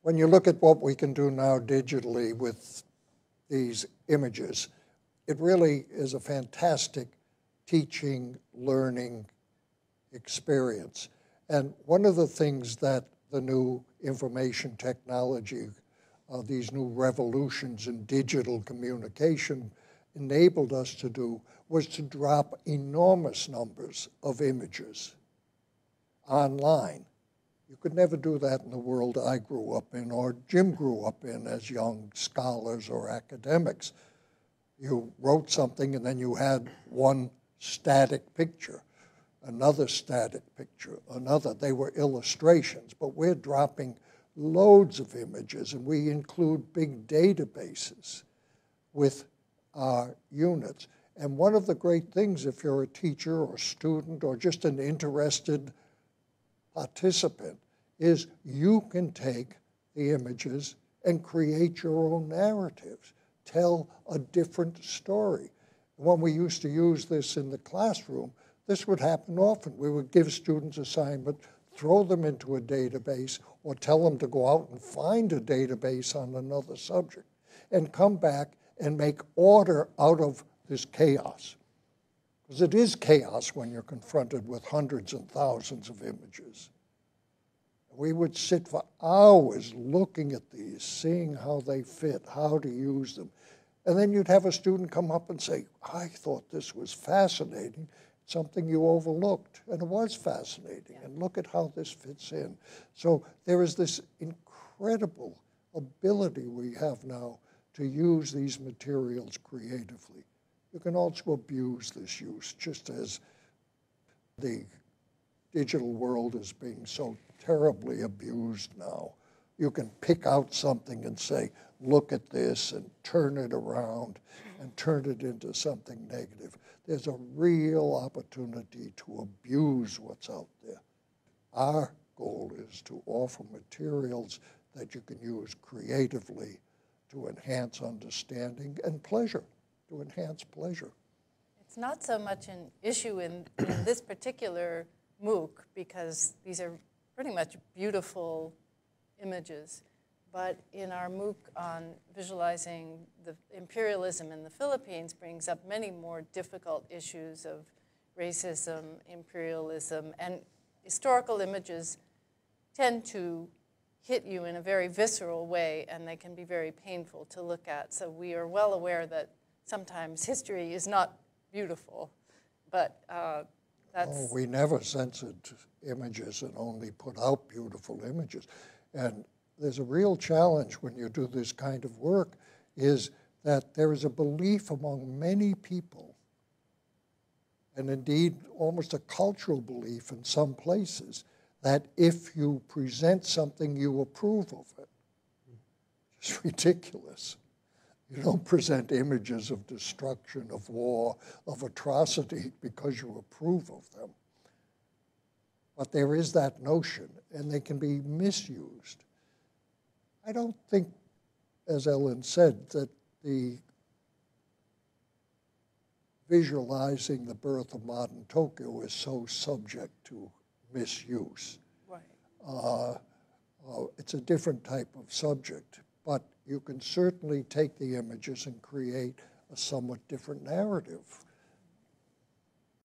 when you look at what we can do now digitally with these images, it really is a fantastic teaching, learning experience. And one of the things that the new information technology, these new revolutions in digital communication enabled us to do was to drop enormous numbers of images online. You could never do that in the world I grew up in or Jim grew up in as young scholars or academics. You wrote something and then you had one static picture, another static picture, another. They were illustrations, but we're dropping loads of images, and we include big databases with our units. And one of the great things, if you're a teacher or student or just an interested participant, is you can take the images and create your own narratives, tell a different story. When we used to use this in the classroom, this would happen often. We would give students assignment, throw them into a database, or tell them to go out and find a database on another subject, and come back and make order out of this chaos. Because it is chaos when you're confronted with hundreds and thousands of images. We would sit for hours looking at these, seeing how they fit, how to use them. And then you'd have a student come up and say, I thought this was fascinating, something you overlooked. And it was fascinating. And look at how this fits in. So there is this incredible ability we have now to use these materials creatively. You can also abuse this use, just as the digital world is being so terribly abused now. You can pick out something and say, look at this, and turn it around and turn it into something negative. There's a real opportunity to abuse what's out there. Our goal is to offer materials that you can use creatively to enhance understanding and pleasure, to enhance pleasure. It's not so much an issue in this particular MOOC, because these are pretty much beautiful images. But in our MOOC on visualizing the imperialism in the Philippines brings up many more difficult issues of racism, imperialism, and historical images tend to hit you in a very visceral way, and they can be very painful to look at. So we are well aware that sometimes history is not beautiful, but that's... Oh, we never censored images and only put out beautiful images. And there's a real challenge when you do this kind of work, is that there is a belief among many people, and indeed almost a cultural belief in some places, that if you present something, you approve of it. It's ridiculous. You don't present images of destruction, of war, of atrocity because you approve of them. But there is that notion, and they can be misused. I don't think, as Ellen said, that the visualizing the birth of modern Tokyo is so subject to misuse. Right. It's a different type of subject, but you can certainly take the images and create a somewhat different narrative.